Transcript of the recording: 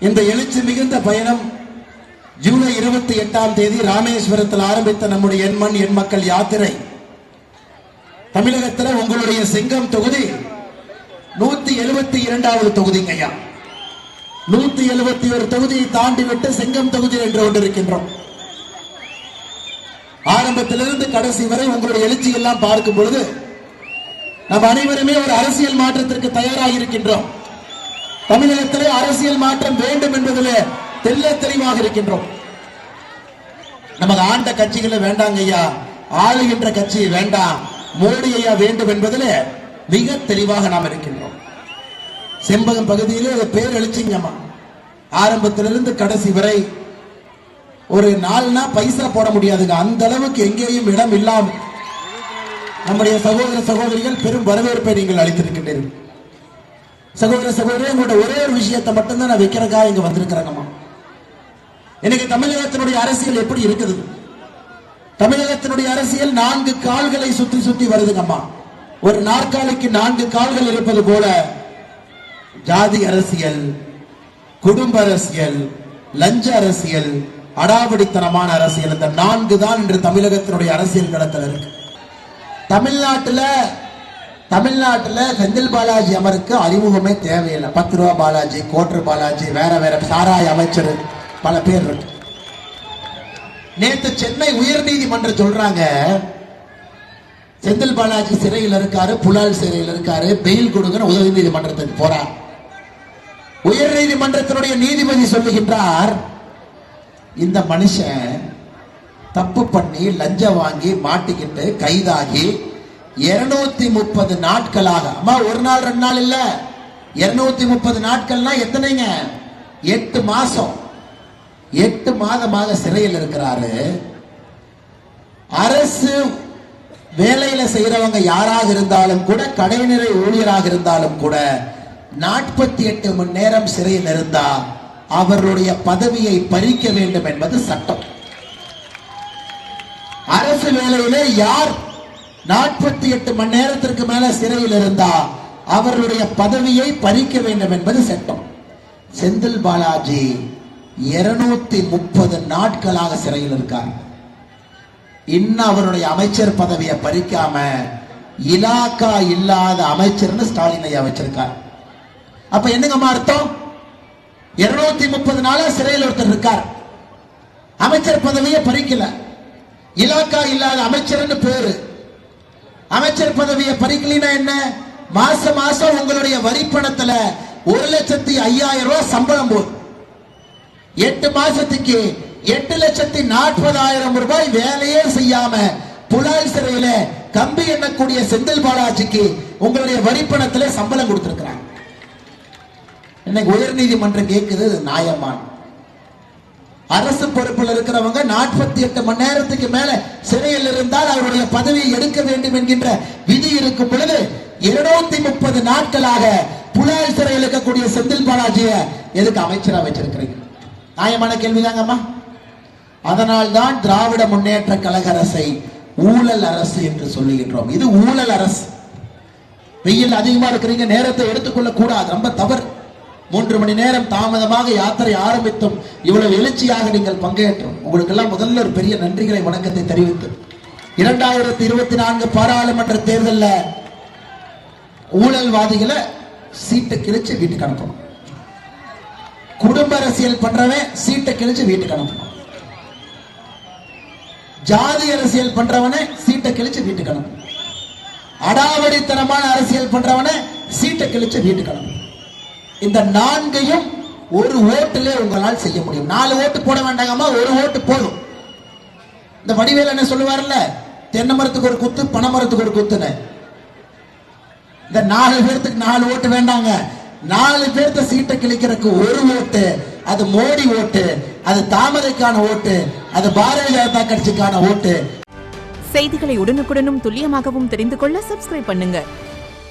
இந்த எழுச்சி மிகுந்த பயணம் ஜூலை 28 ராமேஸ்வரத்தில் ஆரம்பித்த நம்முடைய எண்மண் எண் மக்கள் யாத்திரை தமிழகத்தில் உங்களுடைய செங்கம் தொகுதி 172வது தொகுதிங்க ஐயா. 171 தொகுதியை தாண்டிவிட்டு செங்கம் தொகுதி என்று கொண்டிருக்கின்றோம். ஆரம்பத்திலிருந்து கடைசி வரை உங்களுடைய எழுச்சி எல்லாம் பார்க்கும் பொழுது நாம் அனைவருமே ஒரு அரசியல் மாற்றத்திற்கு தயாராக இருக்கின்றோம். தமிழகத்திலே அரசியல் மாற்றம் வேண்டும் என்பதிலே தெல்ல தெளிவாக இருக்கின்றோம். நமது ஆண்ட கட்சிகளை வேண்டாங்க ஐயா, ஆளுகின்ற கட்சியை வேண்டாம், மோடி ஐயா வேண்டும் என்பதிலே மிக தெளிவாக நாம் இருக்கின்றோம். செம்பகம் பகுதியிலே பேர் எழுச்சிங்கம்மா. ஆரம்பத்திலிருந்து கடைசி வரை ஒரு நாள்னா பைசா போட முடியாதுங்க, அந்த அளவுக்கு எங்கேயும் இடம் இல்லாமல் நம்முடைய சகோதர சகோதரிகள் பெரும் வரவேற்பை நீங்கள் அளித்திருக்கின்றீர்கள். சகோதர சகோதரி, உங்களோட ஒரே ஒரு விஷயத்தை மட்டும்தான் நான் வைக்கிறக்காக இங்க வந்திருக்கிறேங்கம்மா. இன்னைக்கு தமிழகத்தினுடைய அரசியல் எப்படி இருக்குது? தமிழகத்தினுடைய அரசியல் 4 கால்களை சுத்தி சுத்தி வருதுங்கம்மா. ஒரு நாற்காலிக்கு 4 கால்கள் இருப்பது போல ஜாதி அரசியல், குடும்ப அரசியல், லஞ்ச அரசியல், அடாவடித்தனமான அரசியல், இந்த 4 தான் இன்று தமிழகத்தினுடைய அரசியல் களத்தில் இருக்கு. தமிழ்நாட்டுல செந்தில் பாலாஜி அமருக்கு அறிமுகமே தேவையில்லை. 10 ரூபா பாலாஜி, கோட்ரு பாலாஜி, வேற வேற சாராய அமைச்சர் பல பேர் இருக்கு. நேற்று சென்னை உயர்நீதிமன்றம் சொல்றாங்க, செந்தில் பாலாஜி சிறையில் இருக்காரு, புலால் சிறையில் இருக்காரு, பெயில் கொடுங்க உதவி நீதிமன்றத்துக்கு போறார். உயர்நீதிமன்றத்தினுடைய நீதிபதி சொல்லுகின்றார், இந்த மனுஷன் தப்பு பண்ணி லஞ்சம் வாங்கி மாட்டிக்கிட்டு கைதாகி 230 நாட்களாக, அம்மா ஒரு நாள் 2 நாள் இல்ல, 230 நாட்கள்னா எத்தனைங்க? 8 மாசம், 8 மாதமாக சிறையில் இருக்கிறாரு. அரசு வேலையில செய்யறவங்க யாராக இருந்தாலும் கூட, கடைநிலை ஊழியராக இருந்தாலும் கூட 48 மணி நேரம் சிறையில் இருந்தா அவர்களுடைய பதவியை பறிக்க வேண்டும் என்பது சட்டம். அரசு வேலையிலே யார் 48 மணி நேரத்திற்கு மேல சிறையில் இருந்தா அவர்களுடைய பதவியை பறிக்க வேண்டும் என்பது சட்டம். செந்தில் பாலாஜி 230 நாட்களாக சிறையில் இருக்கார். இன்னும் அவருடைய அமைச்சர் பதவியை பறிக்காம இலாக்கா இல்லாத அமைச்சர்னு ஸ்டாலின் ஐயா வச்சிருக்கார். அப்ப என்னங்கம்மா அர்த்தம்? 230 நாளா சிறையில் ஒருத்தர் இருக்கார், அமைச்சர் பதவியை பறிக்கல, இலாக்கா இல்லாத அமைச்சர்னு பேரு. அமைச்சர் பதவியை பறிக்கலினா என்ன? மாசம் மாசம் உங்களுடைய வரி பணத்துல 1,05,000 ரூபாய் சம்பளம் போகுது. 8 மாசத்துக்கு 8,40,000 ரூபாய் வேலையே செய்யாம புலால் சிறையில கம்பி எண்ணக்கூடிய செந்தில் பாலாஜிக்கு உங்களுடைய வரி பணத்துல சம்பளம் கொடுத்திருக்கிறாங்க. இன்னைக்கு உயர் நீதிமன்றம் கேட்குது, நியாயமான அரசு பொறுப்பில் இருக்கிறவங்க 48 மணி நேரத்துக்கு மேல சிறையில் இருந்தால் அவருடைய பதவியை எடுக்க வேண்டும் என்கின்ற விதி இருக்கும் பொழுது 230 நாட்களாக புலால் சிறையில் இருக்கக்கூடிய செந்தில் பாலாஜிய எதுக்கு அமைச்சரா வச்சிருக்கிறீங்க? நியாயமான கேள்விதாங்கம்மா. அதனால்தான் திராவிட முன்னேற்ற கழக அரசை ஊழல் அரசு என்று சொல்லுகின்றோம். இது ஊழல் அரசு. வெயில் அதிகமா இருக்கிறீங்க, நேரத்தை எடுத்துக்கொள்ள கூடாது, ரொம்ப தவறு. 3 மணி நேரம் தாமதமாக யாத்திரை ஆரம்பித்தும் இவ்வளவு எழுச்சியாக நீங்கள் பங்கேற்றோம். உங்களுக்கு எல்லாம் முதல்ல ஒரு பெரிய நன்றிகளை வணக்கத்தை தெரிவித்து 2024 பாராளுமன்ற தேர்தலில் ஊழல்வாதிகளை சீட்டை கிழிச்சு வீட்டுக்கு அனுப்பணும். குடும்ப அரசியல் பண்றவன் சீட்டை கிழிச்சு வீட்டுக்கு அனுப்பணும். ஜாதி அரசியல் பண்றவனை சீட்டை கிழிச்சு வீட்டுக்கு அனுப்பணும். அடாவடித்தனமான அரசியல் பண்றவனை சீட்டை கிழிச்சு வீட்டுக்கு அனுப்பணும். இந்த 4ஐயும் ஒரு ஓட்டுல உங்களால் செய்ய முடியும். 4 ஓட்டு போட வேண்டாங்கம்மா, ஒரு ஓட்டு போதும். இந்த வடிவேல் என்ன சொல்லுவார்ல, தென்னை மரத்துக்கு ஒரு குத்து, பனை மரத்துக்கு ஒரு குத்துன்னு. இந்த 4 பேர்த்துக்கு 4 ஓட்டு வேண்டாங்க. 4 பேர்த்த சீட்டை கிழிக்கிறதுக்கு ஒரு ஓட்டு, அது மோடி ஓட்டு, அது தாமரைக்கான ஓட்டு, அது பாரதிய ஜனதா கட்சிக்கான ஓட்டு. செய்திகளை உடனுக்குடனும் துல்லியமாகவும் தெரிந்து கொள்ள சப்ஸ்கிரைப் பண்ணுங்க.